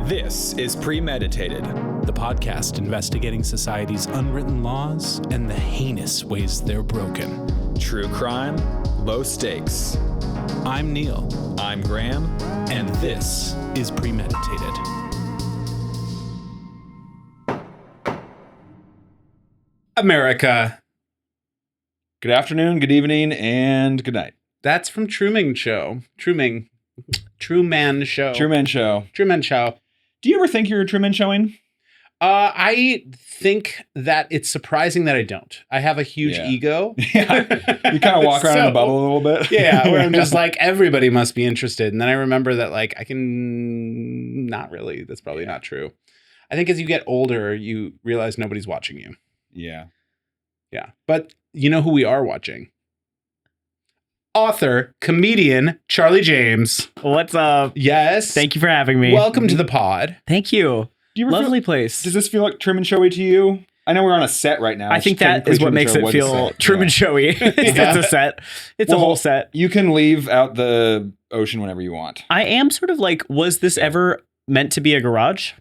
This is Premeditated, the podcast investigating society's unwritten laws and the heinous ways they're broken. true crime, low stakes. I'm Neil. I'm Graham. And this is Premeditated. America. Good afternoon, good evening, and good night. That's from Truman Show. Truman Show. Truman Show. Truman Show. Do you ever think you're a Truman showing? I think that it's surprising that I don't. I have a huge ego. Yeah. You kind of walk around in a bubble a little bit. Yeah, where I'm just like, everybody must be interested. And then I remember that, like, I can not really. That's probably not true. I think as you get older, you realize nobody's watching you. Yeah. Yeah. But you know who we are watching? Author, comedian, Charlie James. What's up? Yes. Thank you for having me. Welcome to the pod. Thank you. Do you ever Lovely feel, place. Does this feel like Truman Showy to you? I know we're on a set right now. I think that is what makes it feel Truman Showy. It's a set. It's a whole set. You can leave out the ocean whenever you want. I am sort of like, was this ever meant to be a garage?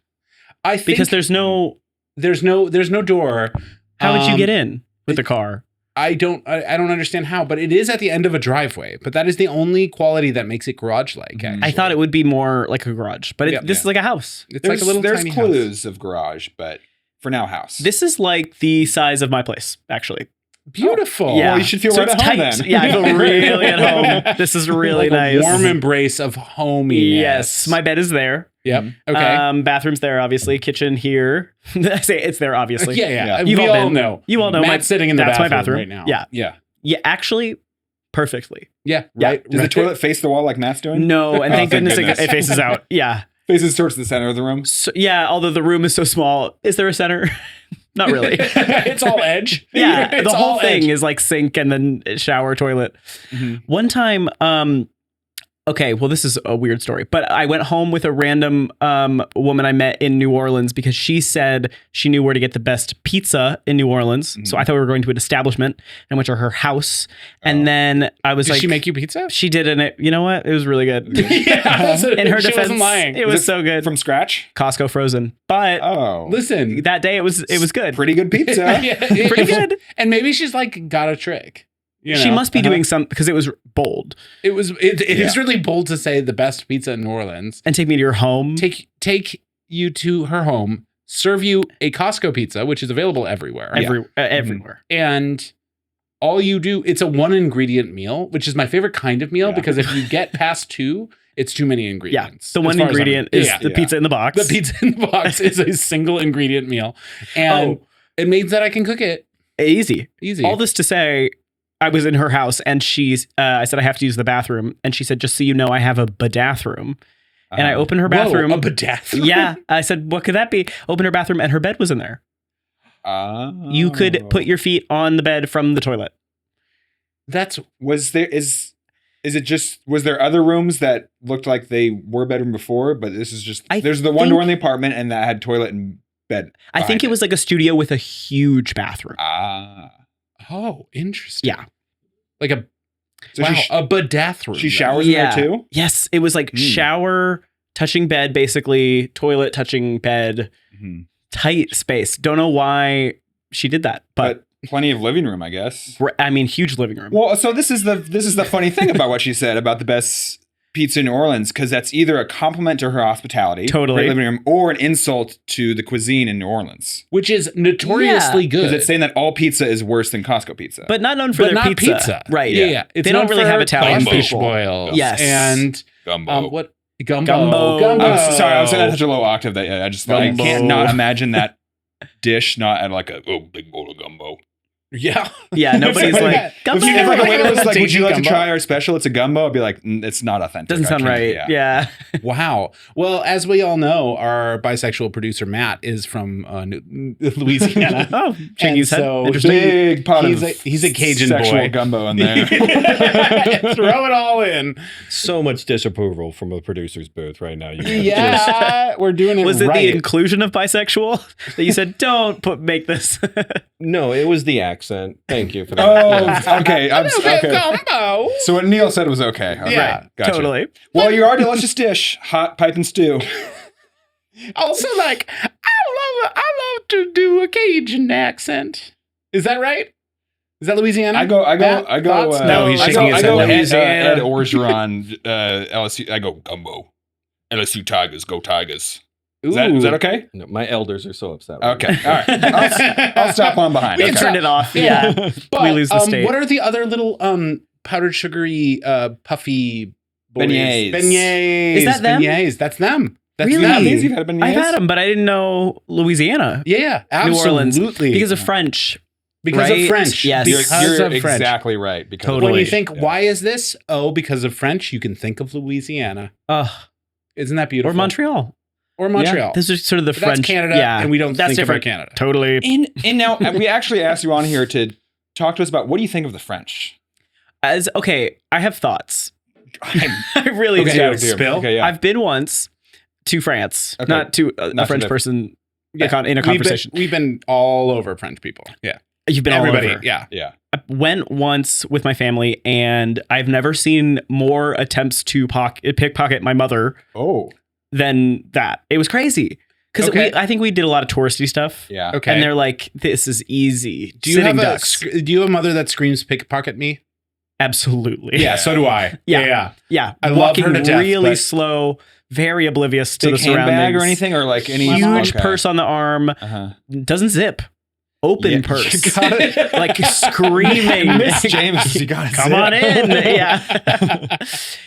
I think Because there's no door. How would you get in with the car? I don't understand how, but it is at the end of a driveway. But that is the only quality that makes it garage-like. Mhm. I thought it would be more like a garage, but this is like a house. It's like a little There's tiny clues house. of garage, but for now, house. This is like the size of my place, actually. Beautiful. Yeah. Well, you should feel So right it's at home tight. then. Yeah, I feel really at home. This is really Like nice. a warm embrace of hominess. Yes, my bed is there. Yep. Okay. Bathroom's there, obviously. Kitchen here. I say it's there, obviously. Yeah. You've We all all been. know. You all know. Matt's sitting in the that's bathroom, my bathroom right now. Yeah. Yeah. Yeah, actually, perfectly. Yeah. Yeah. Right. Does the toilet face the wall like Matt's doing? No, and Oh, thank goodness, goodness. It faces out. Yeah. Faces towards the center of the room. So, yeah, although the room is so small. Is there a center? Not really. It's all edge. Yeah, It's the whole all thing edge. is like sink and then shower, toilet. Mhm. One time, okay, well, this is a weird story, but I went home with a random woman I met in New Orleans because she said she knew where to get the best pizza in New Orleans. So I thought we were going to an establishment and went to her house. And then I was Did like, she make you pizza? She did, and you know what? It was really good. Yeah. In her she defense, wasn't lying. it was so good. From scratch? Costco frozen, but Oh. Listen. that day it was good. Pretty good pizza. Yeah, Pretty good. And maybe she's like got a trick. You She know? must be doing some because it was bold. It is really bold to say the best pizza in New Orleans. And take me to your home. Take you to her home, serve you a Costco pizza, which is available everywhere. Everywhere. And all you do, it's a 1-ingredient meal, which is my favorite kind of meal Yeah. because if you get past 2, it's too many Yeah, ingredients. the as one far as ingredient I'm- is yeah. the pizza in the box. The pizza in the box is a single ingredient meal. And it means that I can cook it Easy. easy. All this to say, I was in her house and I said I have to use the bathroom, and she said, "Just so you know, I have a bathroom." And I opened her bathroom. Whoa, a bathroom? Yeah, I said, "What could that be?" Opened her bathroom, and her bed was in there. You could put your feet on the bed from the toilet. That's Was there other rooms that looked like they were a bedroom before, but this is just there's the one door in the apartment and that had toilet and bed. I think it was like a studio with a huge bathroom. interesting. Yeah. Like a So wow, she a bathroom. she showers in there too? Yes, it was like shower touching bed, basically toilet touching bed, Mhm. tight space. Don't know why she did that, but Plenty of living room, I guess. I mean, huge living room. Well, so this is the funny thing about what she said about the best pizza in New Orleans, because that's either a compliment to her hospitality, Totally. great living room, or an insult to the cuisine in New Orleans. Which is notoriously good. Because it's saying that all pizza is worse than Costco pizza. But not known for but their not pizza. Right. Yeah. It's They don't known really for have Italian fish people. boils. Yes. And gumbo. what gumbo. Gumbo. I'm sorry, I was saying that such a low octave that I just I Gumbo. can't not imagine that dish not at like a big bowl of gumbo. Yeah. Yeah, nobody's Something like, like that. gumbo. If like a waiter was like, "Would you like to Gumbo. try our special? It's a gumbo." I'd be like, "It's not authentic." Doesn't I sound can't- right. Yeah. Wow. Well, as we all know, our bisexual producer Matt is from Louisiana. Oh, And Chinese head. so Interesting. Big pot He's of he's a Cajun sexual boy. gumbo in there. Throw it all in. So much disapproval from the producer's booth right now. You guys. Yeah, we're doing it Was it right. the inclusion of bisexual that you said, don't make this? No, it was the accent. Thank you for that. Oh, okay. Okay. Gumbo. So what Neil said was okay. Okay, Yeah, gotcha. Totally. Well, your delicious dish, hot pipe and stew. Also, like, I love to do a Cajun accent. Is that right? Is that Louisiana? I go. Thoughts? No, he's shaking his head. Ed Orgeron, LSU. I go gumbo. LSU Tigers, go Tigers. Is that okay? No, my elders are so upset. Okay, all right. I'll stop on behind. We can turn it off. Yeah. But, we lose the state. What are the other little powdered sugary puffy boys? Beignets. Is that them? Beignets. That's them. That's Really? them. You've had beignets? I've had them, but I didn't know Louisiana. Yeah, New Orleans. absolutely. Because of French. Because of right? French. Yes. Because You're of French. exactly right. Because Totally. When you think, why is this? Oh, because of French, you can think of Louisiana. Isn't that beautiful? Or Montreal. Or Montreal. Those are sort of the But French. that's Canada, yeah. and we don't That's think different. about Canada. Totally. And now we actually asked you on here to talk to us about what do you think of the French? Okay, I have thoughts. I really Okay, do. spill. Okay, yeah. I've been once to France, Okay. not to Not a to French the- person Yeah. in a conversation. We've been all over French people. Yeah. You've been Everybody. all over. Yeah. Yeah. I went once with my family, and I've never seen more attempts to pickpocket my mother Oh. than that. It was crazy. Because Okay. I think we did a lot of touristy stuff. Yeah. Okay. And they're like, this is easy. do you have Sitting a ducks. do you have a mother that screams pickpocket me? Absolutely. Yeah, so do I. Yeah. Yeah. I love Walking her to death, really but- slow, very oblivious to Big the surroundings. handbag or anything, or like any Huge okay. purse on the arm. Uh-huh. Doesn't zip. Open Yeah, purse. you got it. Like screaming. Miss James, you got Come on in. Yeah.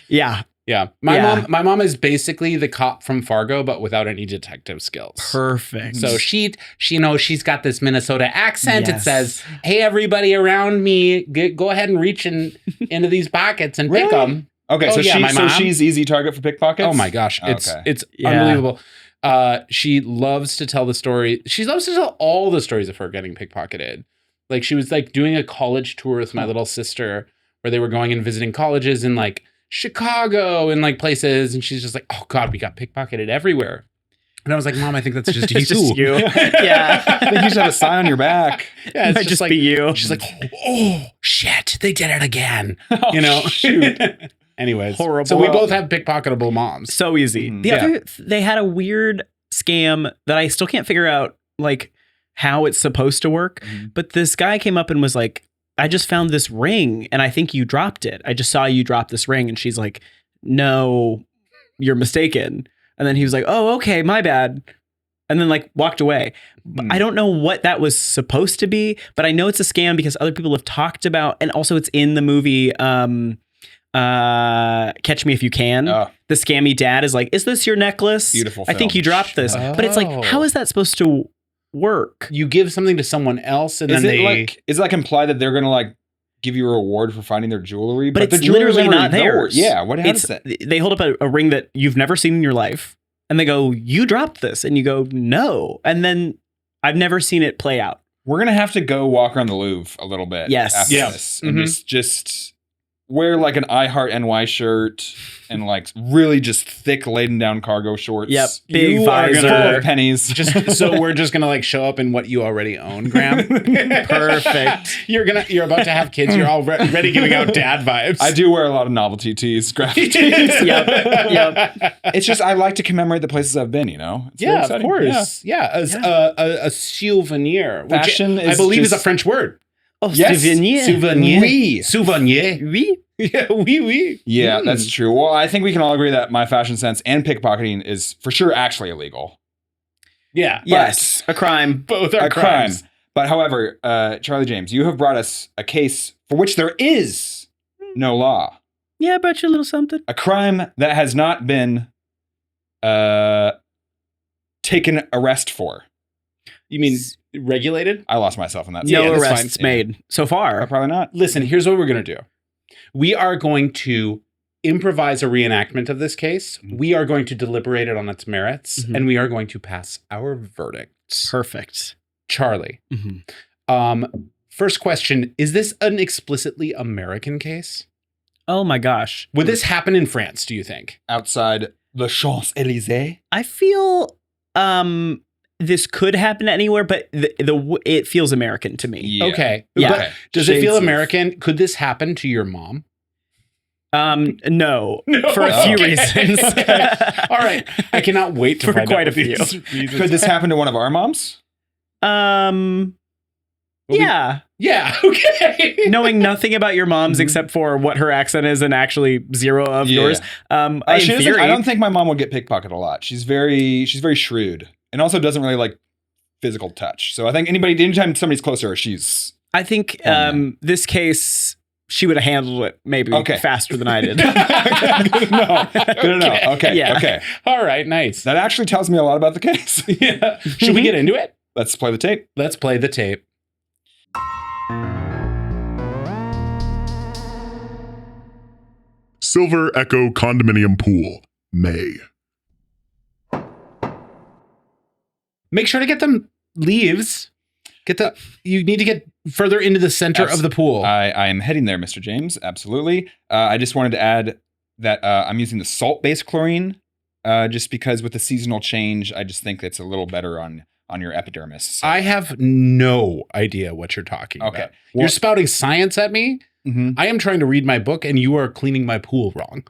Yeah. Yeah. Yeah. My mom is basically the cop from Fargo, but without any detective skills. Perfect. So she knows she's got this Minnesota accent. It Yes. says, "Hey, everybody around me, go ahead and reach into these pockets and pick Really? them." Okay, Oh, so yeah, my mom. she's easy target for pickpockets? Oh my gosh, Okay. it's Yeah. unbelievable. She loves to tell the story. She loves to tell all the stories of her getting pickpocketed. Like she was like doing a college tour with my little sister, where they were going and visiting colleges in like Chicago and like places, and she's just like, "Oh God, we got pickpocketed everywhere." And I was like, "Mom, I think that's just you." It's just you. Yeah. I think you should have a sign on your back. Yeah, it's Might just be you. She's like, "Oh shit, they did it again." Oh, You know. shoot. Anyways, Horrible. so we both have pickpocketable moms. So easy. Mhm. The Yeah. other, they had a weird scam that I still can't figure out like how it's supposed to work. Mhm. But this guy came up and was like, I just found this ring and I think you dropped it. I just saw you drop this ring. And she's like, no, you're mistaken. And then he was like, oh, okay, my bad. And then like walked away. But I don't know what that was supposed to be, but I know it's a scam because other people have talked about, and also it's in the movie Catch Me If You Can. Oh. The scammy dad is like, is this your necklace? Beautiful I think film. you dropped this. But it's Oh. like, how is that supposed to work? You give something to someone else, and Is then it like implied that they're gonna like give you a reward for finding their jewelry? But the it's jewelry's literally never not yours. theirs. Yeah, what It's, happens? they hold up a ring that you've never seen in your life and they go, you dropped this. And you go, no. And then I've never seen it play out. We're gonna have to go walk around the Louvre a little bit. Yes. After Yeah. this, and Mhm. just wear like an I Heart NY shirt and like really just thick laden down cargo shorts. Yep. Big You are visor. full of pennies. just so we're just gonna like show up in what you already own, Graham. Perfect. You're about to have kids. You're all ready giving out dad vibes. I do wear a lot of novelty tees, graphic tees. Yep. It's just I like to commemorate the places I've been. You know. It's very Yeah, of exciting. course. Yeah, a souvenir, which Fashion I is believe is a just- French word. Oh, Yes. souvenir. Souvenir. Oui. Souvenir. Oui. Yeah, oui, oui. Yeah, Mm. that's true. Well, I think we can all agree that my fashion sense and pickpocketing is for sure actually illegal. Yeah. Yes. A crime. Both are A crime. crimes. But however, Charlie James, you have brought us a case for which there is no law. Yeah, I brought you a little something. A crime that has not been taken arrest for. You mean regulated? I lost myself in that. Yeah, No that's arrests fine. made so far. Probably not. Listen, here's what we're going to do. We are going to improvise a reenactment of this case. We are going to deliberate it on its merits, Mhm. and we are going to pass our verdicts. Perfect. Charlie, first question, is this an explicitly American case? Oh my gosh. Would this happen in France, do you think? Outside the Champs-Élysées. I feel this could happen anywhere, but it feels American to me. Yeah. Okay. Yeah. But Okay. does it Shades feel of- American? Could this happen to your mom? No, for a few reasons. All right. I cannot wait to For find quite out a few. Could this happen to one of our moms? Yeah. Yeah. Okay. Knowing nothing about your mom's except for what her accent is and actually zero of yours. In theory, I don't think my mom would get pickpocketed a lot. She's very shrewd and also doesn't really like physical touch. So I think anytime somebody's close to her, she's. I think this case, she would have handled it maybe faster than I did. Good to know. Okay. Yeah. Okay. All right. Nice. That actually tells me a lot about the case. Yeah. Should we get into it? Let's play the tape. Let's play the tape. Silver Echo Condominium Pool, May. Make sure to get them leaves. You need to get further into the center of the pool. I am heading there, Mr. James. Absolutely. I just wanted to add that I'm using the salt-based chlorine just because with the seasonal change, I just think it's a little better on your epidermis. So. I have no idea what you're talking about. Well, you're spouting science at me. Mm-hmm. I am trying to read my book and you are cleaning my pool wrong.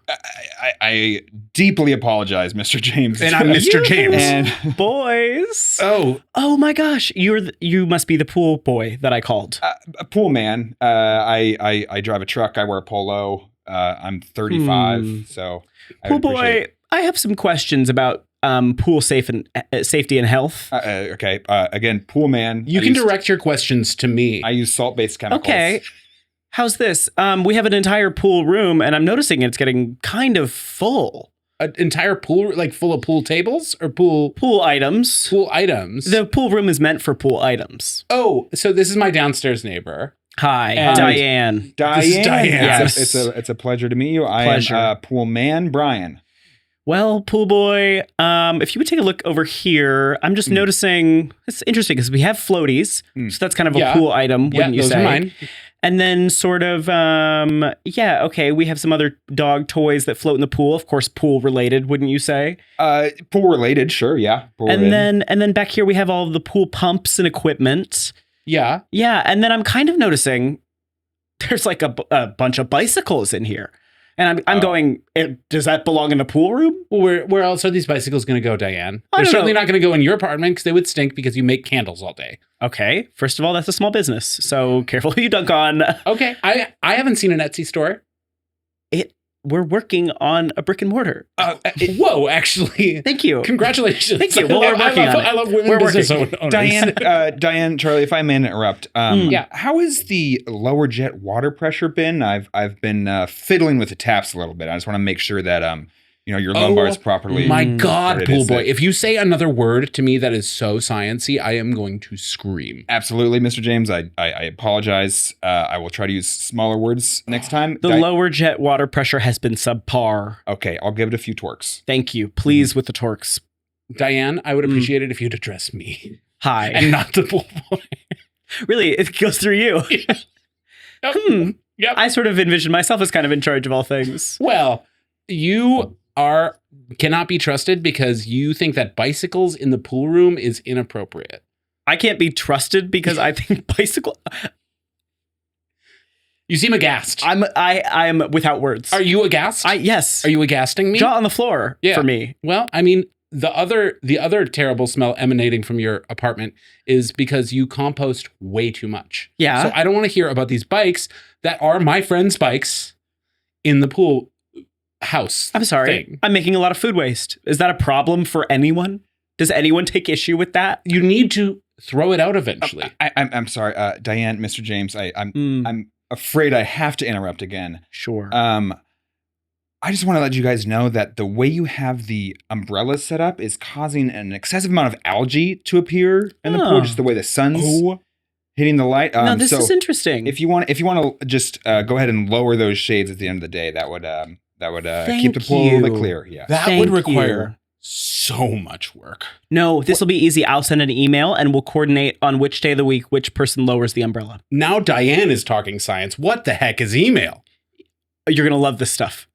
I deeply apologize, Mr. James. And I'm Mr. James. And boys. Oh my gosh. You must be the pool boy that I called. A pool man. I drive a truck. I wear a polo. I'm 35. So pool boy, I have some questions about pool safety and health. Okay. Again, pool man. You can direct your questions to me. I use salt-based chemicals. Okay. How's this? We have an entire pool room, and I'm noticing it's getting kind of full. An entire pool, like full of pool tables or pool items? Pool items. The pool room is meant for pool items. Oh, so this is my downstairs neighbor. Hi, And Diane. This is Diane. Yes. It's a pleasure to meet you. Pleasure. I am pool man, Brian. Well, pool boy, if you would take a look over here, I'm just noticing, it's interesting because we have floaties. So that's kind of a pool item, wouldn't you those say? Are mine. And then sort of, we have some other dog toys that float in the pool. Of course, pool related, wouldn't you say? Pool related, sure, yeah. And then back here we have all of the pool pumps and equipment. Yeah. Yeah, and then I'm kind of noticing there's like a bunch of bicycles in here. And I'm going, does that belong in the pool room? Well, where else are these bicycles going to go, Diane? I They're don't certainly know. not going to go in your apartment because they would stink because you make candles all day. Okay, first of all, that's a small business, so careful who you dunk on. Okay, I haven't seen an Etsy store. We're working on a brick and mortar. Whoa, actually. Thank you. Congratulations. Thank you. Well, we're working on it. I love women We're business working. owners. Diane, Charlie, if I may interrupt, Yeah. how has the lower jet water pressure been? I've been fiddling with the taps a little bit. I just want to make sure that your lumbar is properly. My God, where it pool is boy! that- If you say another word to me that is so sciencey, I am going to scream. Absolutely, Mr. James. I apologize. I will try to use smaller words next time. The lower jet water pressure has been subpar. Okay, I'll give it a few torques. Thank you. Please with the torques. Diane, I would appreciate it if you'd address me Hi. and not the pool boy. Really, it goes through you. Yep. I sort of envision myself as kind of in charge of all things. Well, you cannot be trusted because you think that bicycles in the pool room is inappropriate. I can't be trusted because I think bicycle. You seem aghast. I'm without words. Are you aghast? Yes. Are you aghasting me? Jaw on the floor for me. Well, I mean, the other terrible smell emanating from your apartment is because you compost way too much. Yeah. So I don't want to hear about these bikes that are my friend's bikes in the pool house. I'm sorry. thing. I'm making a lot of food waste. Is that a problem for anyone? Does anyone take issue with that? You need to throw it out eventually. I'm sorry, Diane, Mr. James. I'm afraid I have to interrupt again. Sure. I just want to let you guys know that the way you have the umbrellas set up is causing an excessive amount of algae to appear in the pool, just the way the sun's hitting the light. No, this is interesting. If you want to just go ahead and lower those shades at the end of the day, that would keep the pool a little bit clear. Yeah. That would require so much work. No, this will be easy. I'll send an email and we'll coordinate on which day of the week which person lowers the umbrella. Now Diane is talking science. What the heck is email? You're going to love this stuff.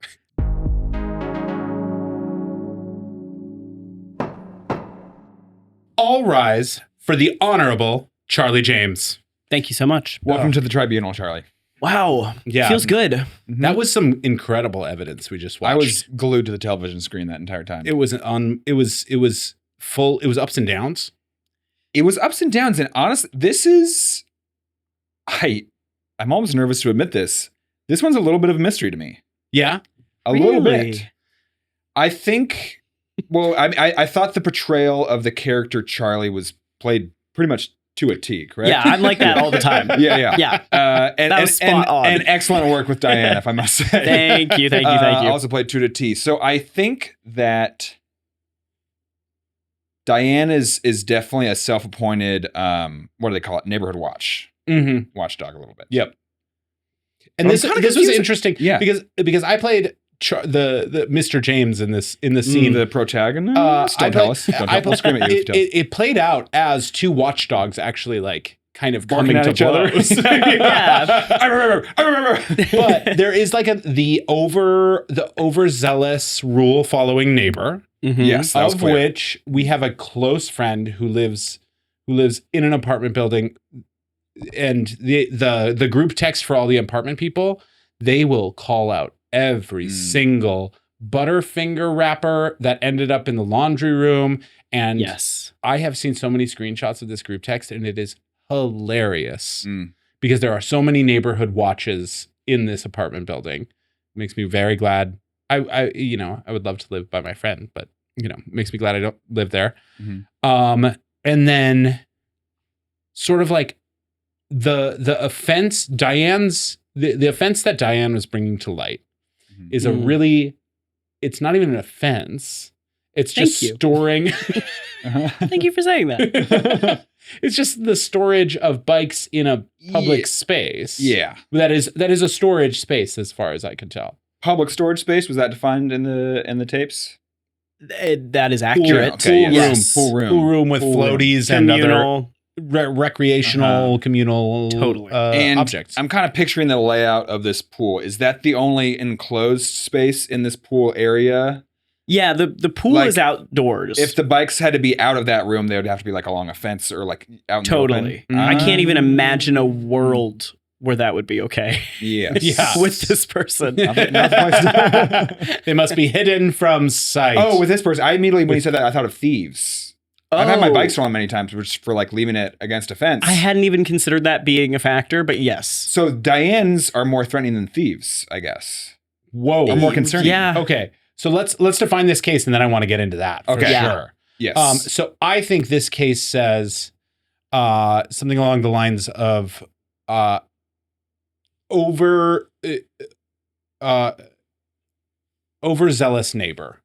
All rise for the Honorable Charlie James. Thank you so much. Welcome to the tribunal, Charlie. Wow. Yeah. Feels good. Mhm. That was some incredible evidence we just watched. I was glued to the television screen that entire time. It was full. It was ups and downs. It was ups and downs, and honestly, this is I'm almost nervous to admit this. This one's a little bit of a mystery to me. Yeah. A little bit. I think. Well, I thought the portrayal of the character Charlie was played pretty much to a T, correct? Yeah, I'm like that all the time. Yeah. Yeah. And, That was spot on. and excellent work with Diane, if I must say. Thank you. Thank you. Thank you. Also played to a T. So I think that Diane is definitely a self-appointed, what do they call it? Neighborhood watchdog a little bit. Yep. And I'm this kinda was confused. interesting. Yeah. Because I played the Mr. James in the scene. The protagonist. Don't tell us. We'll scream at you. if you tell us. It played out as two watchdogs actually like kind of Barking coming at to each other. blows. Yeah. I remember. But there is like the overzealous rule following neighbor, Mhm. Yes, that was of clear. which we have a close friend who lives in an apartment building, and the group text for all the apartment people, they will call out every single Butterfinger wrapper that ended up in the laundry room. And Yes. I have seen so many screenshots of this group text, and it is hilarious Mm. because there are so many neighborhood watches in this apartment building. It makes me very glad. I would love to live by my friend, but it makes me glad I don't live there. Mhm. And then sort of like the offense, the offense that Diane was bringing to light is it's not even an offense. It's Thank just you. storing. Thank you for saying that. It's just the storage of bikes in a public Yeah. space. Yeah. That is a storage space as far as I can tell. Public storage space, was that defined in the tapes? That is accurate. Okay, yeah. Yes. Pool room. Pool room with Pool room. floaties and other Communal. recreational, communal Totally. And objects. I'm kind of picturing the layout of this pool. Is that the only enclosed space in this pool area? Yeah, the pool Like, is outdoors. If the bikes had to be out of that room, they would have to be like along a fence or like out in the Totally. open. I can't even imagine a world where that would be okay Yes. Yeah. with this person. Not the place to- They must be hidden from sight. Oh, with this person, I immediately, when you said that, I thought of thieves. I've had my bike stolen many times, which for like leaving it against a fence. I hadn't even considered that being a factor, but yes. So Diane's are more threatening than thieves, I guess. Whoa. Or more concerning. Yeah. Okay. So let's define this case, and then I want to get into that. For Okay. Yeah. sure. Yes. So I think this case says something along the lines of overzealous neighbor.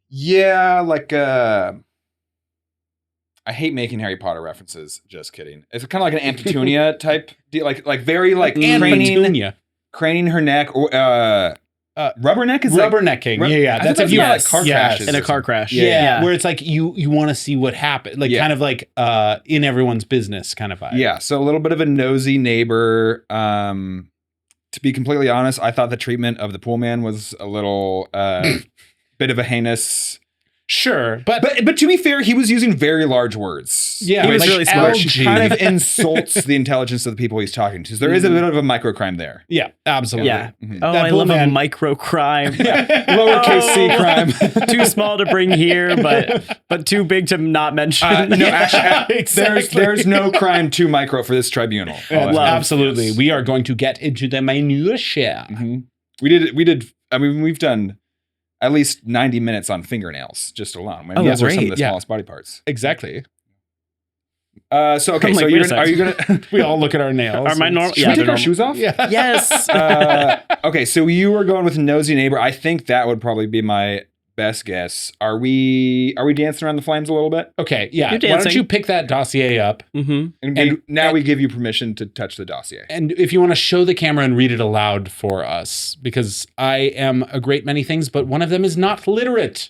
Yeah, like I hate making Harry Potter references. Just kidding. It's kind of like an Ampetunia type deal, like very like craning her neck or rubberneck is rubbernecking. Rub- Yeah. I That's thought if you that was car crashes. In a car crash. Yeah, where it's like you want to see what happened, like Yeah. kind of like in everyone's business kind of vibe. Yeah, so a little bit of a nosy neighbor. To be completely honest, I thought the treatment of the pool man was a little bit of a heinous. Sure, but But to be fair, he was using very large words. yeah, He was like really smart. Which kind of insults the intelligence of the people he's talking to. So there is a bit of a microcrime there. yeah, absolutely. Yeah. Mhm. Oh, That I pool love man- a micro crime. Lowercase c Oh. crime. Too small to bring here, but too big to not mention. No, actually, Exactly. there's no crime too micro for this tribunal. Absolutely. We are going to get into the minutiae. Mhm. We did. I mean, we've done at least 90 minutes on fingernails just alone. I mean, Oh, those are some of great. the Yeah. smallest body parts. Exactly. So okay, I'm so like, you're wait a are you gonna? We all look at our nails. Are my and- normal? Should we they're take our normal. shoes off? Yeah. Yes. Okay, so you were going with nosy neighbor. I think that would probably be my best guess. Are we dancing around the flames a little bit? Okay. Yeah. You're Why don't dancing. you pick that dossier up? Mm-hmm. And now we give you permission to touch the dossier. And if you want to show the camera and read it aloud for us, because I am a great many things, but one of them is not literate.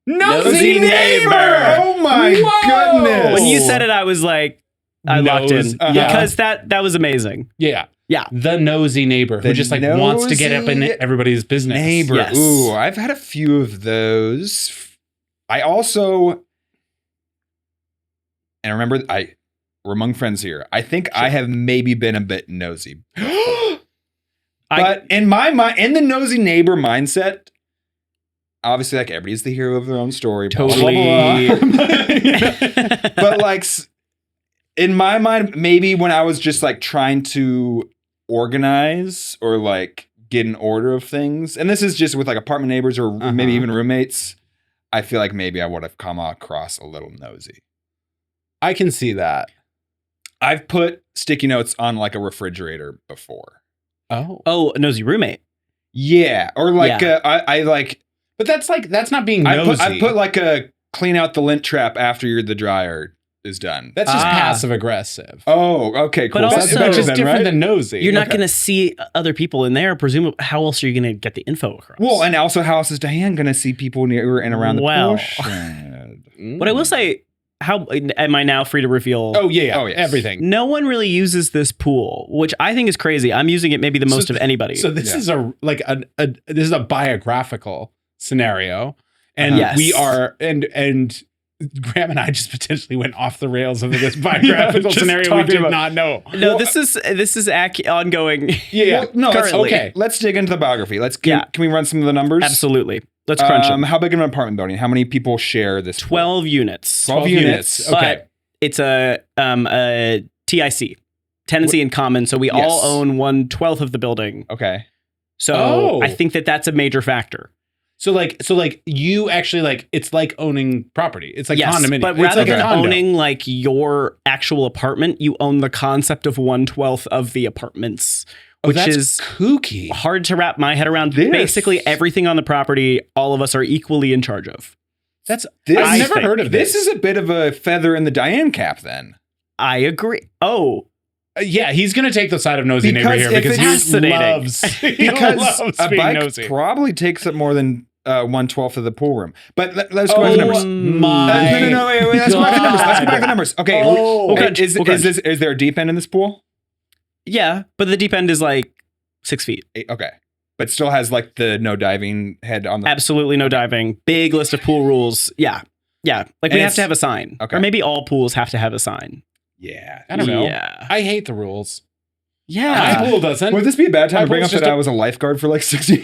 Nosy neighbor. Oh my Whoa. goodness! When you said it, I was like, I locked in Yeah. because that was amazing. Yeah. Yeah. The nosy neighbor who The just like wants to get up in nosy everybody's business. neighbor. Yes. Ooh, I've had a few of those. I also, and remember, we're among friends here. I think I have maybe been a bit nosy. But in my mind, in the nosy neighbor mindset, obviously, like everybody's the hero of their own story. Totally. Blah, blah, blah. But like in my mind, maybe when I was just like trying to organize or like get an order of things, and this is just with like apartment neighbors or maybe even roommates, I feel like maybe I would have come across a little nosy. I can see that. I've put sticky notes on like a refrigerator before. Oh, a nosy roommate. Yeah, or like I like. But that's not being nosy. I put like a clean out the lint trap after the dryer is done. That's just passive aggressive. Oh, okay, cool. But also, That's just different than nosy. You're not going to see other people in there. Presumably, how else are you going to get the info across? Well, and also, how else is Diane going to see people near and around the pool shed? But I will say, how am I now free to reveal? Oh yeah, Oh, yes. everything. No one really uses this pool, which I think is crazy. I'm using it maybe the most of anybody. So this is this is a biographical scenario, and Yes. we are and Graham and I just potentially went off the rails of this biographical just scenario we talking did about- not know. No, this is ongoing. Yeah, Well, no, let's, currently. okay. Let's dig into the biography. Can we run some of the numbers? Absolutely. Let's crunch them. How big of an apartment building? How many people share this? 12 units. 12 units. Okay. But it's a TIC, tenancy in common. So we all Yes. own 1/12 of the building. Okay. So Oh. I think that's a major factor. So you actually it's like owning property. It's like Yes, condominium. but It's rather like a than condo. owning like your actual apartment, you own the concept of 1/12 of the apartments, which that's is kooky. hard to wrap my head around. This- Basically, everything on the property, all of us are equally in charge of. I've I never think heard of this. This is a bit of a feather in the Diane cap, then. I agree. Oh, Yeah, he's gonna take the side of nosy neighbor Because here if because it's he fascinating. loves Because loves a being bike nosy. probably takes up more than 1/12 of the pool room. But let's go back to numbers. my No, wait. Let's go back to numbers. Let's go back to God. numbers. Okay. Oh. Is there a deep end in this pool? yeah, but the deep end is like 6 feet. Okay. But still has like the no diving head on the. Absolutely no diving. Big list of pool rules. Yeah. Yeah. Like we And have to have a sign. okay. Or maybe all pools have to have a sign. Yeah. I don't know. Yeah. I hate the rules. Yeah. My pool doesn't. Would this be a bad time My to bring up pool's that just I was a lifeguard for like 6 years?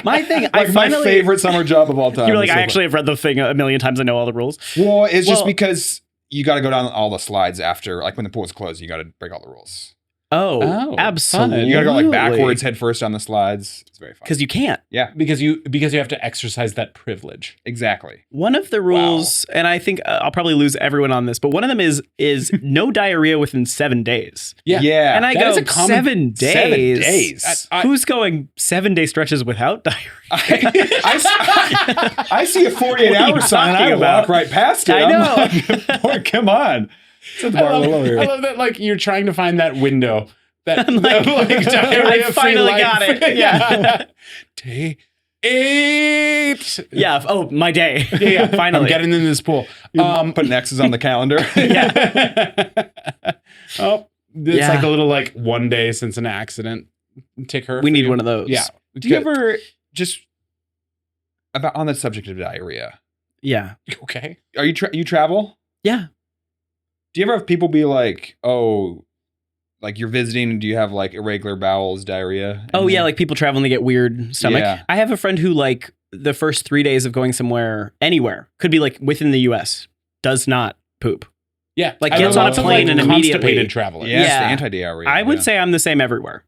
My thing, Like my favorite summer job of all time. You were like, It's I so actually have read the thing a million times. I know all the rules. fun. Well, it's just Well- because you got to go down all the slides after, like when the pool is closed, you got to break all the rules. Oh, Oh, absolutely. You got to go like backwards, head first on the slides. It's very fun. Because you can't. because you have to exercise that privilege. Exactly. One of the rules, and I think I'll probably lose everyone on this, but one of them is no diarrhea within 7 days. Yeah. Yeah. And I that go, is a common- 7 days? 7 days. Who's going 7-day stretches without diarrhea? I see a 48 What are you hour sign and I talking walk about? right past it. I I'm know. like, boy, come on. Set the I bar a little love, lower I here. love that like you're trying to find that window. That I'm like, I finally got it. Yeah. Day 8. Yeah. Oh, my day. Yeah. Finally. I'm getting in this pool. Putting X's on the calendar. Oh, it's Yeah. like a little like 1 day since an accident. Tick her. We for need you. one of those. Yeah. Do you ever just about on the subject of diarrhea? Yeah. Okay. Are you travel? Yeah. Do you ever have people be like, oh, like you're visiting? Do you have like irregular bowels, diarrhea? Oh, yeah. Like people traveling, they get weird stomach. Yeah. I have a friend who, like, the first 3 days of going somewhere, anywhere, could be like within the US, does not poop. Yeah. Like, I know gets on a lots of, plane and immediately- constipated travelers. Yeah, it's Yeah. the anti-diarrhea. I would yeah. say I'm the same everywhere.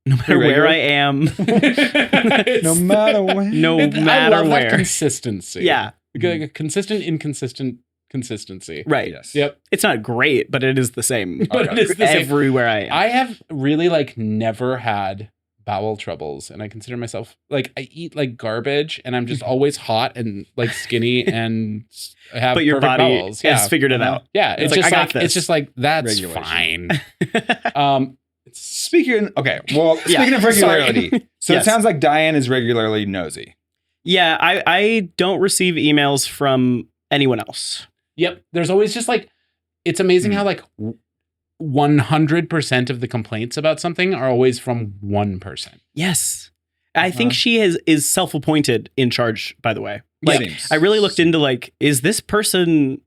No matter Irregular? where I am. no matter what. No I matter love that where. consistency. Yeah. Like a consistent, inconsistent consistency. Right. Yes. Yep. It's not great, but it is the same. But it is the same. Everywhere I am. I have really like never had bowel troubles, and I consider myself like I eat like garbage, and I'm just always hot and like skinny and have but your perfect body bowels. has figured it out. Yeah, It's it's, like, just I got like this. it's just like that's Regulation. fine. Speaking of Yeah, regularity, so Yes. it sounds like Diane is regularly nosy. Yeah, I don't receive emails from anyone else. Yep. There's always just like it's amazing how like 100% of the complaints about something are always from one person. Yes. I think she is self-appointed in charge, by the way. Yeah. Like, Seems. I really looked into like, is this person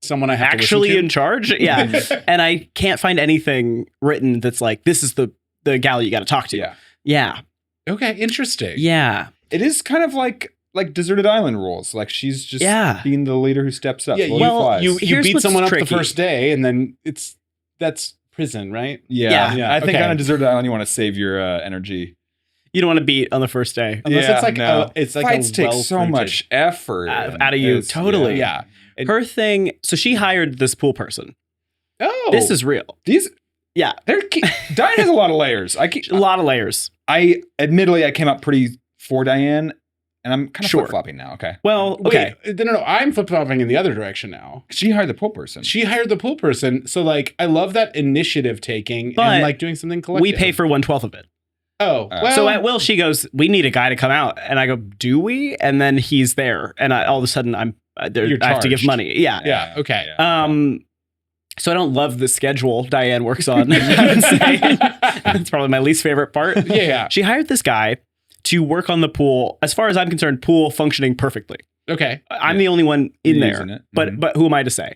someone I have actually to listen in charge. Yeah. And I can't find anything written that's like, this is the gal you got to talk to. Yeah. Yeah. to. Okay, interesting. Yeah. It is kind of like Deserted Island rules. Like she's just being the leader who steps up. Yeah, Slowly well, flies. You Here's beat what's someone up tricky. the first day, and then that's prison, right? yeah. Yeah, I think okay. on a Deserted Island, you want to save your energy. You don't want to beat on the first day. Unless it's like it's like fights a take so well-printed- much effort Out of you. It's- Totally. Yeah. Her thing. So she hired this pool person. Oh, This is real. These, Yeah. Diane has a lot of layers. A lot of layers. I admittedly I came out pretty for Diane, and I'm kind of Sure. flip flopping now. Okay, Well, okay. Wait, no. I'm flip flopping in the other direction now. she hired the pool person. She hired the pool person, so like I love that initiative taking But and like doing something collective. We pay for 1/12 of it. Oh, well, So at Will, she goes, "We need a guy to come out," and I go, "Do we?" And then he's there, and all of a sudden I'm there. You're I have to give charged. money. Yeah. yeah, okay. So I don't love the schedule Diane works on. I would say it's probably my least favorite part. Yeah. She hired this guy to work on the pool. As far as I'm concerned, pool functioning perfectly. Okay. I'm the only one in You're there, using it. but Mhm. but who am I to say?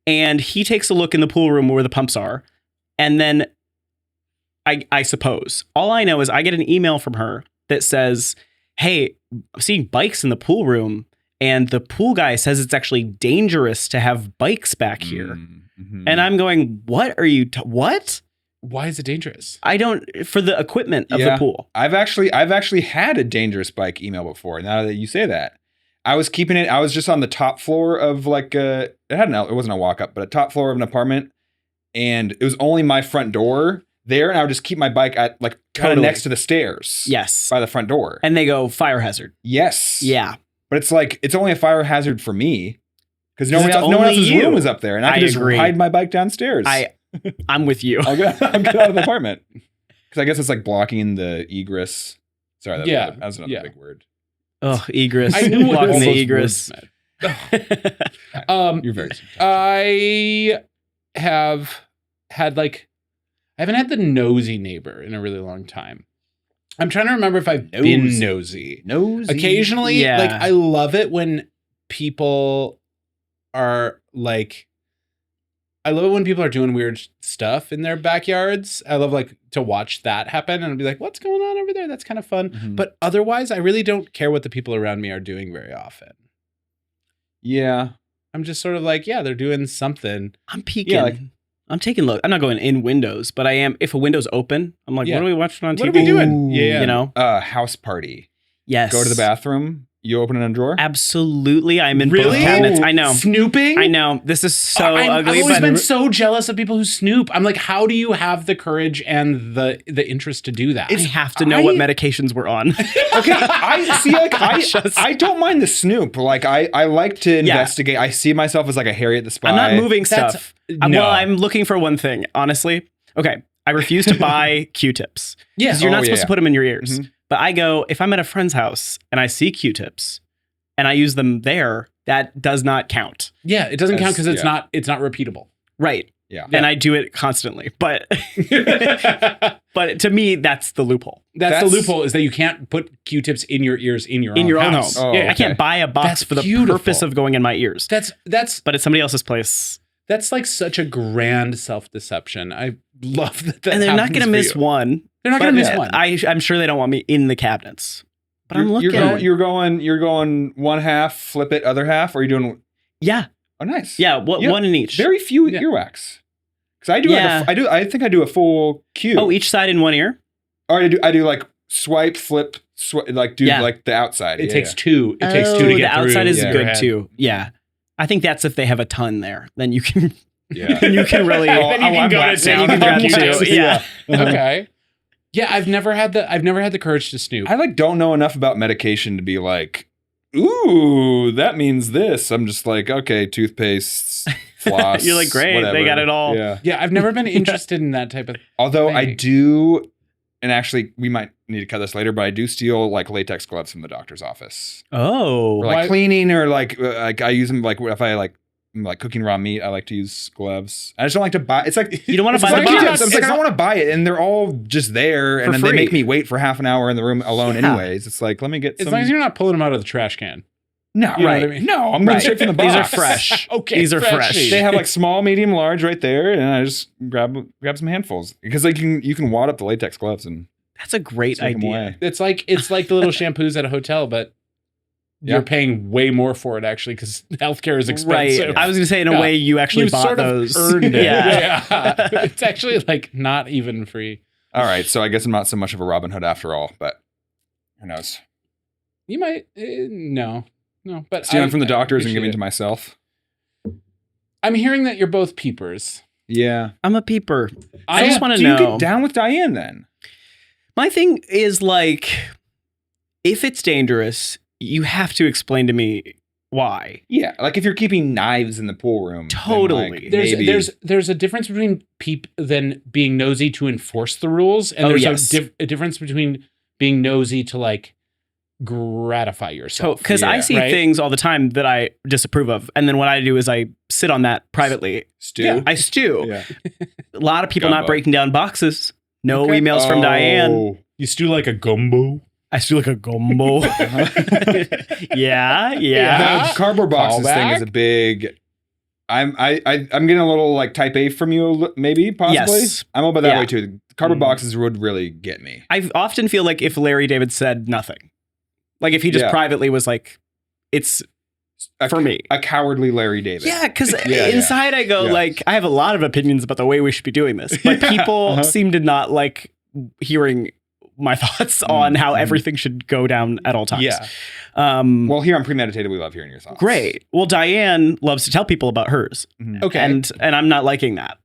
And he takes a look in the pool room where the pumps are, and then I suppose all I know is I get an email from her that says, "Hey, I'm seeing bikes in the pool room, and the pool guy says it's actually dangerous to have bikes back here." Mhm. And I'm going, "What are you? What? Why is it dangerous? I don't for the equipment of Yeah. the pool." I've actually had a dangerous bike email before. Now that you say that, I was keeping it. I was just on the top floor of like it wasn't a walk up, but a top floor of an apartment, and it was only my front door there, and I would just keep my bike at like kind of Totally. next to the stairs. Yes, by the front door. and they go fire hazard. Yes. Yeah, But it's like it's only a fire hazard for me because no 'Cause one it's else, no one only else's you. room is up there, and I I can just agree. ride my bike downstairs. I'm with you. I'll get out of the apartment because I guess it's like blocking the egress. Sorry, that's another big word. Oh, egress. I knew what blocking all the those egress. words meant. You're very. I have had I haven't had the nosy neighbor in a really long time. I'm trying to remember if I've been nosy. Nosy. Occasionally, Yeah. like I love it when people are like, I love it when people are doing weird stuff in their backyards. I love to watch that happen and I'll be like, what's going on over there? That's kind of fun. Mhm. But otherwise, I really don't care what the people around me are doing very often. Yeah. I'm just sort of like, yeah, they're doing something. I'm peeking. Yeah, like- I'm taking a look. I'm not going in windows, but I am. If a window's open, I'm like, Yeah. what are we watching on TV? What are we doing? Yeah. You know? House party. Yes. Go to the bathroom. You open a drawer. Absolutely. I'm in both Really? cabinets. I know. Snooping? I know. This is so I've ugly. always but been so jealous of people who snoop. I'm like, how do you have the courage and the interest to do that? I have to know what medications we're on. Okay, I see. Like I don't mind the snoop. Like I like to investigate. I see myself as like a Harriet the Spy. I'm not moving That's- stuff. no. Well, I'm looking for one thing, honestly. Okay. I refuse to buy Q-tips. Yeah. Because you're not Oh, supposed yeah. to put them in your ears. Mhm. But I go, if I'm at a friend's house and I see Q-tips and I use them there, that does not count. Yeah, it doesn't count because That's- it's not repeatable. Right. Yeah. And I do it constantly. But but to me, that's the loophole. That's the loophole is that you can't put Q-tips in your ears in your In own your own house. home. Oh, yeah, I can't buy a box That's for the beautiful. purpose of going in my ears. That's But it's somebody else's place. that's like such a grand self-deception. I love that. And they're not going to miss one. one. They're not But going to miss one. I'm sure they don't want me in the cabinets. But I'm looking. You're going one half, flip it, other half, or are you doing? Yeah. Oh, nice. Yeah. One in each. Very few Yeah. earwax. Because I do Yeah. I think I do a full cue. Oh, each side in one ear? Or I do like swipe, flip, like do Yeah. like the outside. It Yeah, takes yeah. two. It takes two to the get through. outside is your good head. too. Yeah. I think that's if they have a ton there. Then you can Yeah. then you can really Oh, Then you can I'm go to waxing. town you can on grab Q-tips. two. Yeah. Okay. Yeah, I've never had the courage to snoop. I don't know enough about medication to be like, ooh, that means this. I'm just like, okay, toothpaste, floss. You're like, great, they got it all. Yeah. Yeah, I've never been interested in that type of. Although I Thing. do, and actually we might need to cut this later, but I do steal like latex gloves from the doctor's office. Oh. Or like Why- cleaning, or like I use them like if I like cooking raw meat, I like to use gloves. I just don't like to buy. It's like You don't want to it's buy the like box. Q-tips. I'm like, I don't want to buy it, and they're all just there, and For then they free. make me wait for half an hour in the room alone. Yeah. Anyways, it's like let me get As some. long as you're not pulling them out of the trash can. No, You know right. what I mean? No, I'm going straight from the box. These are fresh. Okay, These are fresh. They have like small, medium, large right there, and I just grab some handfuls because like you can wad up the latex gloves and That's a great take them idea. away. It's like the little shampoos at a hotel, but you're paying way more for it actually because healthcare is expensive. Right. I was going to say, in a Yeah. way, you actually You bought sort of those. earned it. Yeah. Yeah. It's actually like not even free. All right, so I guess I'm not so much of a Robin Hood after all, but who knows? You might no, but Stealing from the doctors and appreciate giving it. to myself. I'm hearing that you're both peepers. Yeah. I'm a peeper. I I just want to Do you know. get down with Diane then? My thing is like, if it's dangerous, you have to explain to me why. Yeah, like if you're keeping knives in the pool room. then, Totally. like, There's maybe- there's a difference between than being nosy to enforce the rules, and Oh, there's yes. a difference between being nosy to like gratify yourself. Because I Yeah. see Right? things all the time that I disapprove of. And then what I do is I sit on that privately. stew. Yeah. I stew. Yeah. A lot of people not Gumbo. breaking down boxes. No Okay. emails from Diane. Oh. You stew like a gumbo. I stew like a gumbo. yeah. The cardboard boxes thing is Callback? a big. I'm getting a little like type A from you, maybe possibly. Yes. I'm about that Yeah. way too. Cardboard boxes would really get me. I often feel like if Larry David said nothing, like if he just Yeah. privately was like, it's for me. A cowardly Larry David. Yeah, because Yeah, inside I go, Yeah. like, I have a lot of opinions about the way we should be doing this, but Yeah, people seem to not like hearing my thoughts on how everything should go down at all times. Yeah. Well, here on Premeditated, we love hearing your thoughts. Great. Well, Diane loves to tell people about hers, Mhm. Okay. and I'm not liking that.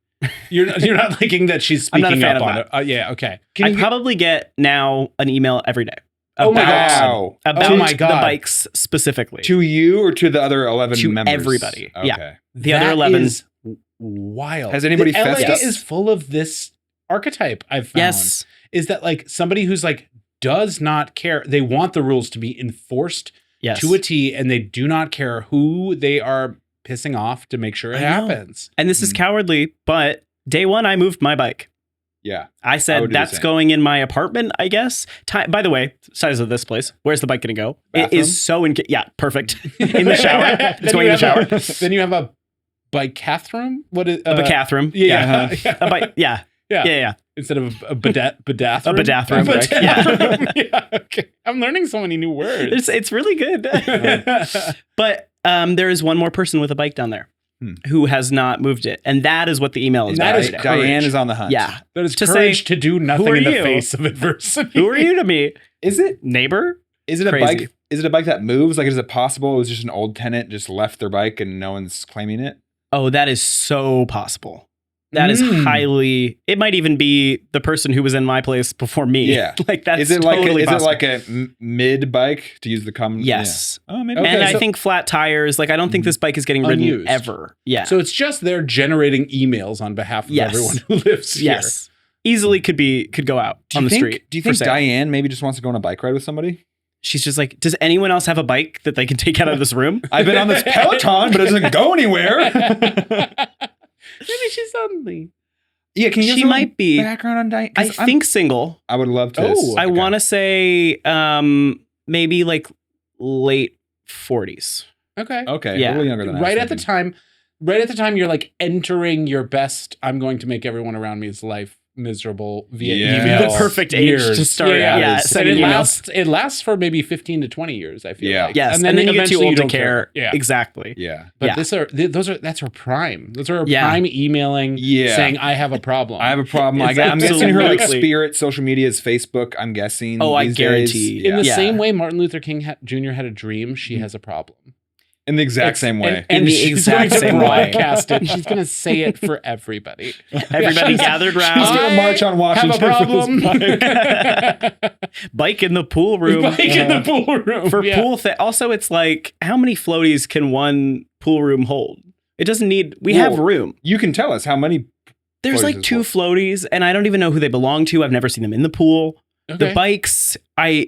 You're not liking that she's I'm speaking not a fan up of on that. it. Yeah. Okay. I probably get now an email every day. Oh my about- God. Wow. About Oh my the God. bikes specifically. To you or to the other 11 To members? everybody. Okay. Yeah. The other 11. is wild. Has anybody the LA fessed up? is full of this archetype. I've found. Yes. Is that like somebody who's like does not care. They want the rules to be enforced Yes. to a T, and they do not care who they are pissing off to make sure it I know. happens. And this is cowardly, but day one, I moved my bike. Yeah. I I said would do the that's same. going in my apartment, I guess. By the way, size of this place. Where's the bike going to go? It Bathroom? is so yeah, perfect. In the shower. It's going in the shower. Then you have a bike-cathroom? What is A bathroom. Yeah. Yeah. A bike. Yeah. Yeah. Yeah. Instead of a bidathroom. A bidathroom, correct. Bidathroom. Yeah. Okay. I'm learning so many new words. It's really good. But there is one more person with a bike down there who has not moved it, and that is what the email is. And that about is today. Diane is on the hunt. Yeah. That is to courage say, to do nothing are in the you? face of adversity. Who are you to me? Is it? Neighbor? Is it a Crazy. bike? Is it a bike that moves? Like, is it possible it was just an old tenant just left their bike and no one's claiming it? Oh, that is so possible. That is highly. It might even be the person who was in my place before me. Yeah. Like that's Is it like totally is it possible. like a mid bike to use the common? Yes. Yeah. Oh, maybe. Okay, And I so- think flat tires. Like I don't think this bike is getting ridden Unused. ever. Yeah. So it's just they're generating emails on behalf of Yes. everyone who lives here. yes, easily could go out on the street. Do you for think sale. Diane maybe just wants to go on a bike ride with somebody? She's just like, does anyone else have a bike that they can take out of this room? I've been on this Peloton, but it doesn't go anywhere. Maybe she's only. Yeah, can you give She us a might little be. background on Diane? I think single. I would love to. Oh, I want to say maybe like late 40s. Okay. Okay, Yeah. a little younger than I was Right at the thinking. time, you're like entering your best. I'm going to make everyone around me's life miserable via Yeah. email. The perfect age years. to start. Yeah, Yeah, and sending it emails. lasts for maybe 15 to 20 years. I feel Yeah. like. Yes, and then you get too eventually old to don't care. Yeah, Exactly. Yeah. but Yeah. that's her prime. Those are her Yeah. prime emailing. Yeah. saying I have a problem. I have a problem. It's I'm guessing her like absolutely- spirit social media is Facebook. I'm guessing. Oh, I these guarantee. days. In the Yeah. same way Martin Luther King Jr. had a dream, she has a problem. In the exact same way. And In the she's exact going to same way. broadcast it. She's going to say it for everybody. Everybody gathered She's round. gonna march on Washington. Have a problem. for this bike. Bike in the pool room. Bike in the pool room. For Yeah. pool also it's like how many floaties can one pool room hold? It doesn't need we Well, have room. You can tell us how many. There's floaties like is 2 full. floaties and I don't even know who they belong to. I've never seen them in the pool. Okay. The bikes, I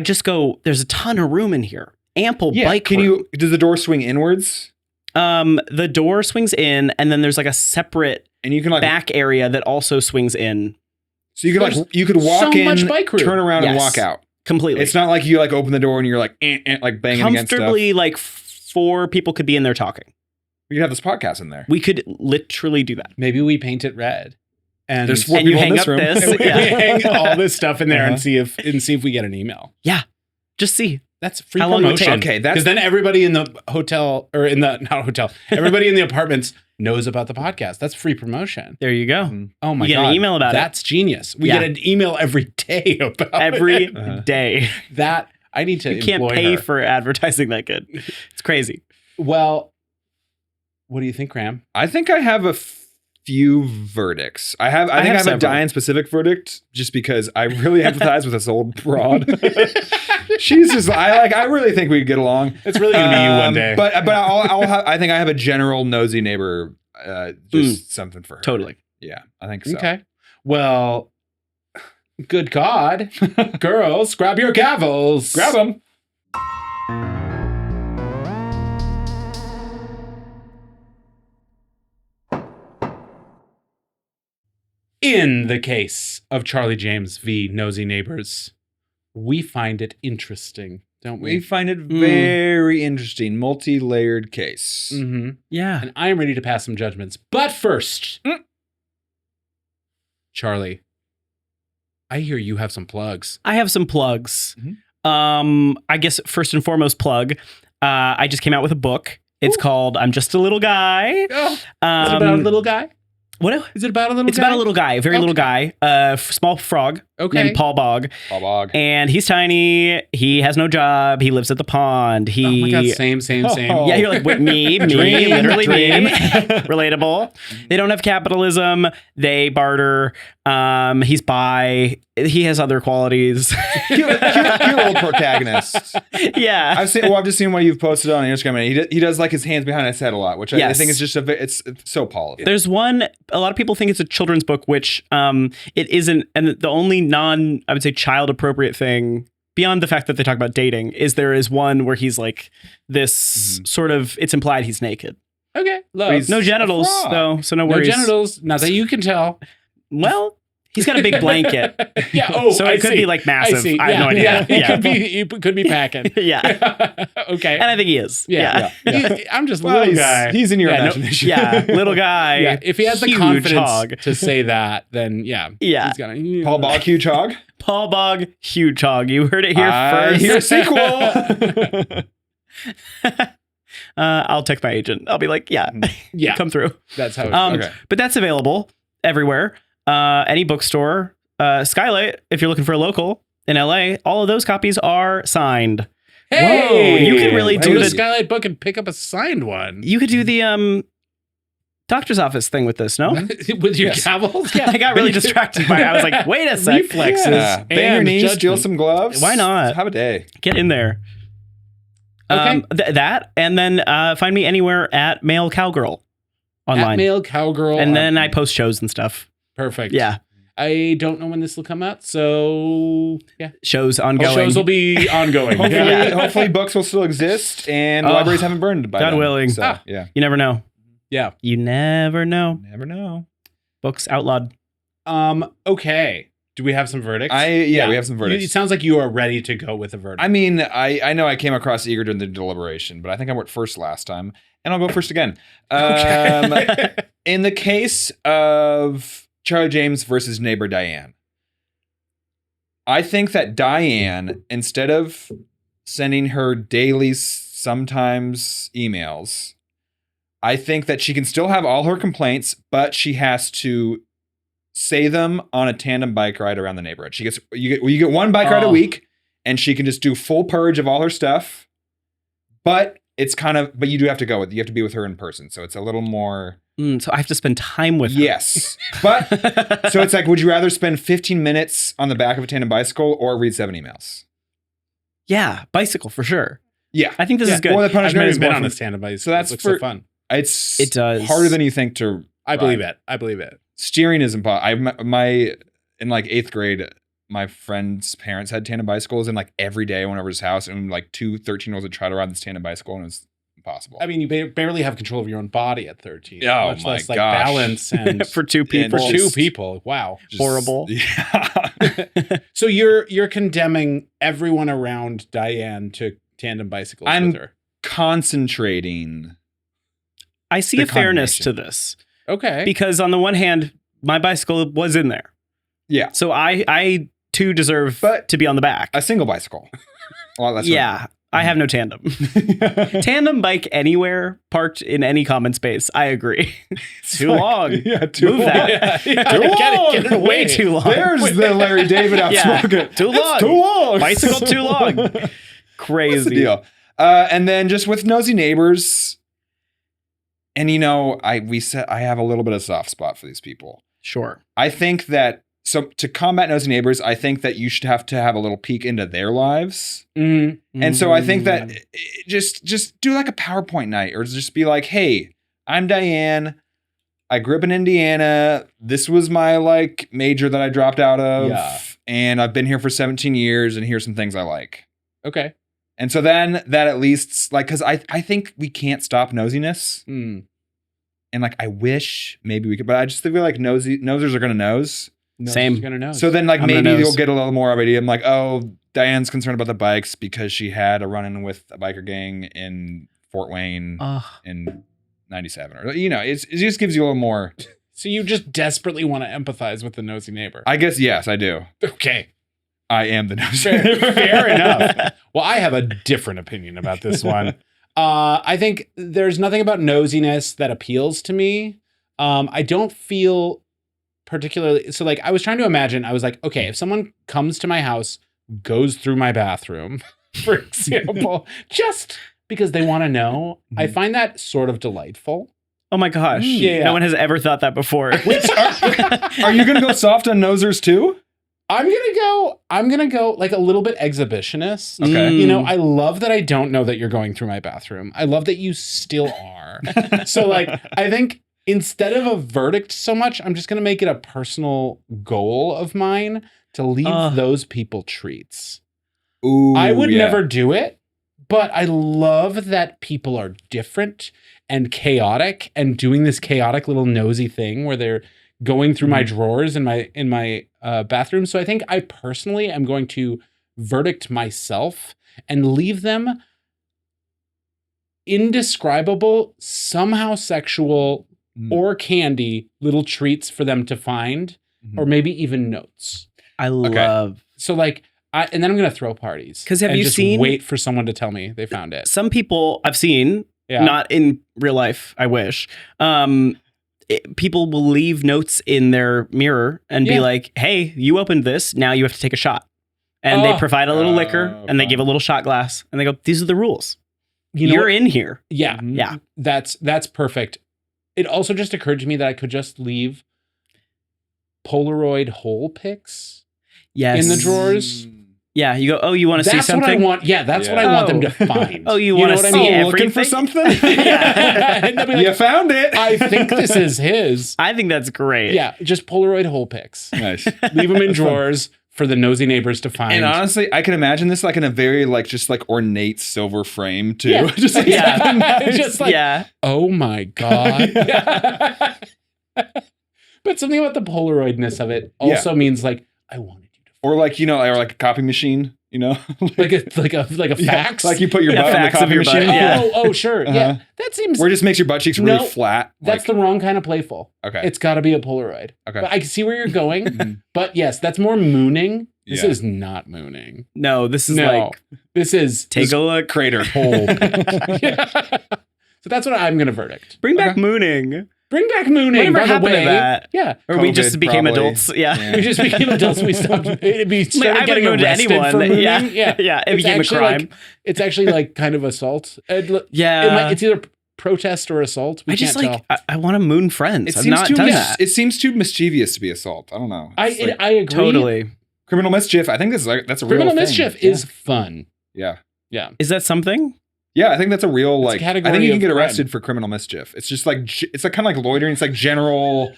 just go there's a ton of room in here. Ample Yeah. bike Can room. you? Does the door swing inwards? The door swings in and then there's like a separate And you can like back area that also swings in. So you could There's like you could walk so in, much bike room. turn around, and Yes. walk out. Completely. It's not like you like open the door and you're like like banging against stuff. Comfortably, like 4 people could be in there talking. We could have this podcast in there. We could literally do that. Maybe we paint it red. And There's 4 And you people in hang this up room. this. we hang all this stuff in there Uh-huh. and see if we get an email. Just see. That's free How long would it promotion. take? Okay, that's Because then everybody in the hotel or in the not hotel, everybody in the apartments knows about the podcast. That's free promotion. There you go. Mhm. Oh my You get god, an email about it. That's genius. We Yeah. get an email every day about Every it. Uh-huh. day. That I need to. You can't employ pay her. for advertising that good. It's crazy. Well, what do you think, Graham? I think I have a few verdicts. I think I have a several. Diane specific verdict just because I really empathize with this old broad. She's just I really think we get along. It's really gonna be you one day. But I think I have a general nosy neighbor just something for her. Totally. Yeah, I think so. Okay. Well, good God, girls, grab your gavels. Grab them. In the case of Charlie James v. Nosy Neighbors, we find it interesting, don't We we? find it very interesting, multi-layered case. Mm-hmm. Yeah. And I am ready to pass some judgments. But first, Charlie, I hear you have some plugs. I have some plugs. Mhm. I guess first and foremost plug. I just came out with a book. It's called "I'm Just a Little Guy." Oh, is it about a little guy? What? Is it about a little It's guy? about a little guy, a very little guy, small frog Okay. named Paul Bog, Bob Og. and he's tiny. He has no job. He lives at the pond. Oh my God, same. Oh. Yeah, you're like, what, me, Dream, literally dream. me. Relatable. They don't have capitalism. They barter. He's bi. He has other qualities. cute old protagonist. Yeah. I've just seen what you've posted on Instagram, and he does like his hands behind his head a lot, which I Yes. think is just it's so Paul. There's one, a lot of people think it's a children's book, which it isn't. And the only I would say child appropriate thing beyond the fact that they talk about dating is there is one where he's like this sort of, it's implied he's naked. Okay. Love. No genitals frog. though. So no No worries. genitals. Not that you can tell. Well, he's got a big blanket. Yeah. Oh, So I it could see. be like massive. I see. I have no idea. Yeah. He could be packing. Yeah. Okay. And I think he is. Yeah. I'm just a Well, little guy. he's in your Yeah, no- imagination. Yeah. Little guy. Yeah. If he has the huge confidence hog. to say that, then yeah. Yeah. He's gonna. Paul Bog, huge hog. Paul Bog, huge hog. You heard it here first. Here's sequel. I'll text my agent. I'll be like, yeah, Yeah. come through. That's how. Okay. But that's available everywhere. Any bookstore. Skylight, if you're looking for a local in LA, all of those copies are signed. Hey, Whoa, you can really go do to the- Skylight Book and pick up a signed one. You could do the doctor's office thing with this, no? With your gavels. Yeah, I got really distracted by it. I was like, wait a sec. Reflexes. Yeah. Bang your and knees, steal judgment. some gloves. Why not? Have a day. Get in there. Okay. That, and then find me anywhere at Male Cowgirl online. At Male Cowgirl. and then I post shows and stuff. Perfect. Yeah. I don't know when this will come out, so yeah. Shows ongoing. Shows will be ongoing. Hopefully books will still exist and the Oh, libraries haven't burned by God then. willing. So, Ah. yeah. You never know. Yeah. You never know. Never know. Books outlawed. Okay. Do we have some verdicts? We have some verdicts. It sounds like you are ready to go with a verdict. I mean, I know I came across eager during the deliberation, but I think I went first last time, and I'll go first again. In the case of Charlie James versus neighbor Diane, I think that Diane, instead of sending her daily, sometimes emails, I think that she can still have all her complaints, but she has to say them on a tandem bike ride around the neighborhood. You get one bike ride a week, and she can just do full purge of all her stuff. But but you do have to you have to be with her in person, so it's a little more. So I have to spend time with her. Yes, but so it's like, would you rather spend 15 minutes on the back of a tandem bicycle or read 7 emails? Yeah, bicycle for sure. Yeah, I think this is good. Well, the I've punishment never is been more on from- a stand-up bike. So that's it looks for- so fun. It does. harder than you think to. I believe ride. it. I believe it. Steering is impossible. In like 8th grade, my friend's parents had tandem bicycles, and like every day I went over to his house, and like 2 13-year-olds would try to ride this tandem bicycle, and it was impossible. I mean, you barely have control of your own body at 13. Oh much my less like gosh. balance and For two people. for just- two people. Wow. Horrible. Yeah. So you're condemning everyone around Diane to tandem bicycles I'm- with her. Concentrating. I see The a fairness to combination. this Okay. because on the one hand, my bicycle was in there. Yeah. So I too deserve But- to be on the back. A single bicycle. Well, that's Yeah. I have no tandem. what- Tandem bike anywhere, parked in any common space. I agree. Too long. Yeah, too Move long. that. Yeah, Too long. Get it away. Way too long. There's the Larry David out Yeah. smoking. Too It's long. too long. Bicycle too long. Crazy. What's the deal? And then just with nosy neighbors, and I have a little bit of soft spot for these people. Sure. I think that to combat nosy neighbors, I think that you should have to have a little peek into their lives. Mhm. And so I think that just do like a PowerPoint night, or just be like, hey, I'm Diane. I grew up in Indiana. This was my like major that I dropped out of. Yeah. And I've been here for 17 years, and here's some things I like. Okay. And so then that at least like, cause I think we can't stop nosiness. Mm. And like, I wish maybe we could, but I just feel like nosers are going to nose. Same. She's gonna know. So then like I'm gonna maybe nose. you'll get a little more of an idea. I'm like, oh, Diane's concerned about the bikes because she had a run-in with a biker gang in Fort Wayne in 97. Or, it just gives you a little more. So you just desperately want to empathize with the nosy neighbor. I guess, yes, I do. Okay. I am the nosy Fair, neighbor. fair enough. Well, I have a different opinion about this one. I think there's nothing about nosiness that appeals to me. I don't feel particularly so like I was trying to imagine. I was like, okay, if someone comes to my house, goes through my bathroom, for example, just because they want to know, I find that sort of delightful. Oh my gosh. Yeah. No one has ever thought that before. Are you going to go soft on nosers too? I'm gonna go like a little bit exhibitionist. Okay. I love that I don't know that you're going through my bathroom. I love that you still are. So like, I think instead of a verdict so much, I'm just gonna make it a personal goal of mine to leave those people treats. Ooh, I would yeah. never do it, but I love that people are different and chaotic and doing this chaotic little nosy thing where they're going through my drawers in my bathroom. So I think I personally am going to verdict myself and leave them indescribable, somehow sexual or candy little treats for them to find, or maybe even notes. I love. So like, and then I'm going to throw parties. 'Cause have and you just seen- wait for someone to tell me they found it. Some people I've seen, Yeah. not in real life, I wish. People will leave notes in their mirror and be Yeah. like, hey, you opened this. Now you have to take a shot. And they Oh. provide a little liquor and they fun. give a little shot glass and they go, these are the rules. You know You're what? in here. Yeah. Yeah. That's perfect. It also just occurred to me that I could just leave Polaroid hole pics Yes. in the drawers. Yeah. You go, oh, you want to see That's something? what I want. Yeah, that's what I want them to find. Oh, you know wanna what I see mean? everything? Looking for something? Yeah. And they'll be like, You found it. I think this is his. I think that's great. Yeah, just Polaroid hole pics. Nice. Leave them in drawers for the nosy neighbors to find. And honestly, I can imagine this like in a very like just like ornate silver frame too. Yeah. just like Yeah. Just like, yeah. oh my God. But something about the Polaroidness of it also means like, I wanted you to or like or like a copy machine, like a fax. like you put your Yeah, butt on the fax of copy your butt, machine. yeah. Oh, sure. Yeah. Uh-huh. That seems Where it just makes your butt cheeks really No, flat. that's like, the wrong kind of playful. okay. It's got to be a Polaroid. Okay. But I can see where you're going. Mhm. But yes, that's more mooning. This Yeah. is not mooning. No, this is No. like, This is take a look. crater. whole. Yeah. So that's what I'm going to verdict. Bring back Okay. mooning. Bring back mooning. Whatever by the happened to way. that? Yeah. Or we COVID, just became probably. adults. Yeah. Yeah. We just became adults. We stopped. We I started haven't getting mooned arrested anyone. for mooning. Yeah. Yeah. Yeah. It It's became a actually crime. like- it's actually like kind of assault. Yeah. It's either protest or assault. We I just can't like, tell. I want to moon friends. It I've seems not too done mis- that. It seems too mischievous to be assault. I don't know. It's like I agree. Totally. criminal mischief. I think that's a real Criminal thing. mischief is fun. Yeah. Yeah. Is that something? Yeah, I think that's a real It's a like. I category think you can of get crime. arrested for criminal mischief. It's just like it's like kind of like loitering. It's like general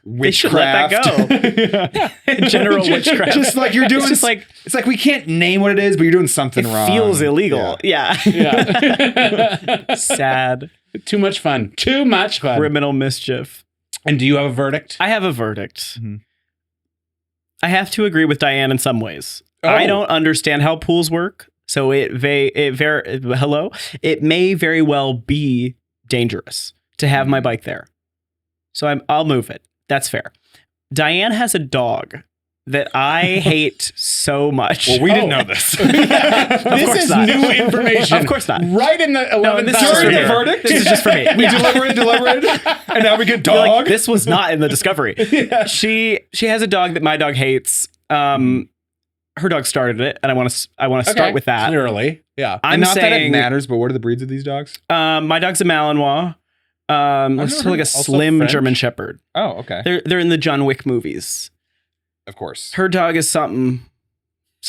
They should let witchcraft. that go. General witchcraft. Just like you're doing. It's just like it's like we can't name what it is, but you're doing something it wrong. feels illegal. Yeah. Yeah. Sad. Too much fun. Too much fun. Criminal mischief. And do you have a verdict? I have a verdict. Mhm. I have to agree with Diane in some ways. Oh. I don't understand how pools work, so it may very well be dangerous to have my bike there. So I'll move it. That's fair. Diane has a dog that I hate so much. Well, we didn't know this. This course is not. new information. Of course not. Right in the 11th this is hour for During me. the here. verdict, This is just for me. We Yeah. delivered, and now we get You're dog. like, this was not in the discovery. She has a dog that my dog hates. Her dog started it, and I want to start with that. Clearly. Yeah. I'm and not that it saying matters, but what are the breeds of these dogs? my dog's a Malinois. It's never like a heard- slim French? German Shepherd. Oh, okay. They're in the John Wick movies. Of course. Her dog is something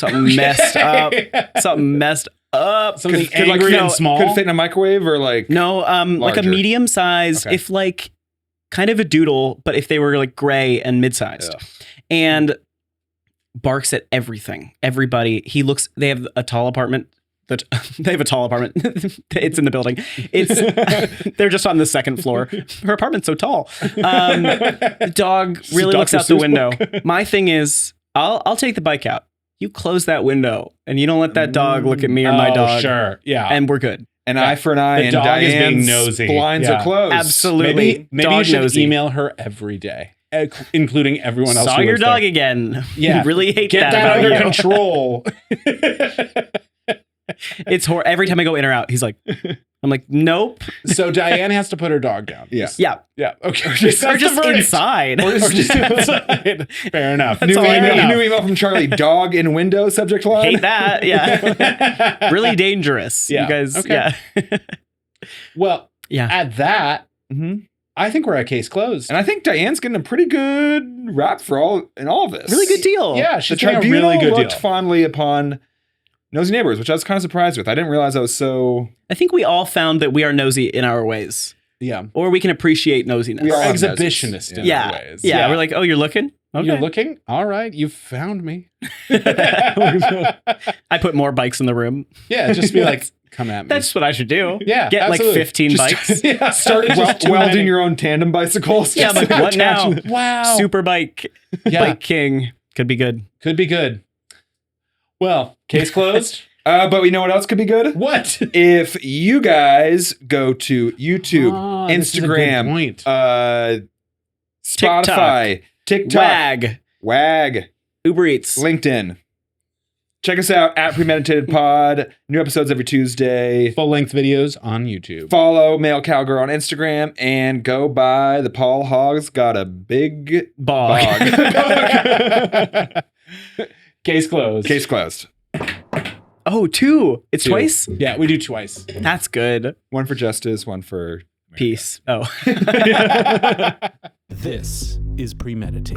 messed up. Something messed up. Something Could, like, angry fit- and small. Could fit in a microwave or like. No, like a Larger. medium size, Okay. if like kind of a doodle, but if they were like gray and mid-sized. Ugh. And barks at everything. Everybody. They have a tall apartment. They have a tall apartment. It's in the building. They're just on the second floor. Her apartment's so tall. The dog really looks Dr. out the Seuss window. book. My thing is, I'll take the bike out. You close that window and you don't let that dog look at me or my Oh, dog. Sure. Yeah. And we're good. An eye for an eye, The and dog is being Diane's nosy. blinds Yeah. are closed. Absolutely. maybe Dog you should nosy. email her every day, including everyone else. Saw who your lives dog there. again. Yeah. Really hate Get that that about under you. control. It's every time I go in or out, he's like, I'm like, nope. So Diane has to put her dog down. Yeah. Yeah. Yeah. Okay. Or That's the just verdict. inside. Or just inside. Fair enough. That's all I Fair need. enough. New email from Charlie. Dog in window subject line. Hate that. Yeah. Really dangerous. Yeah. You guys. Okay. Yeah. Well, Yeah. at that, Mhm. I think we're at case closed. And I think Diane's getting a pretty good rap for all of this. Really good deal. Yeah, The she's doing a tribunal really good looked deal. fondly upon nosy neighbors, which I was kind of surprised with. I didn't realize I was so. I think we all found that we are nosy in our ways, Yeah. or we can appreciate nosiness. We are Or noses. exhibitionist in Yeah. ways. Yeah. We're like, oh, you're looking? Okay. You're looking? All right. You found me. I put more bikes in the room. Yeah. Just be like, come at me. That's what I should do. yeah. Get absolutely. like 15 bikes. Yeah. Start Just too welding many. your own tandem bicycles. Yeah, I'm like, what now? Wow. Super bike. Yeah. Bike king. Could be good. Could be good. Well, case closed. But we know what else could be good? What? If you guys go to YouTube, Ah, this is a good Instagram, point. Spotify, TikTok, Wag. WAG, Uber Eats. LinkedIn. Check us out at Premeditated Pod. New episodes every Tuesday. Full-length videos on YouTube. Follow Male Cowgirl on Instagram and go buy the Paul Hogg's Got a Big Bog. Bog. Case closed. Case closed. Oh, two. It's Two. twice? Yeah, we do twice. That's good. One for justice, one for Peace. Oh. This is Premeditated.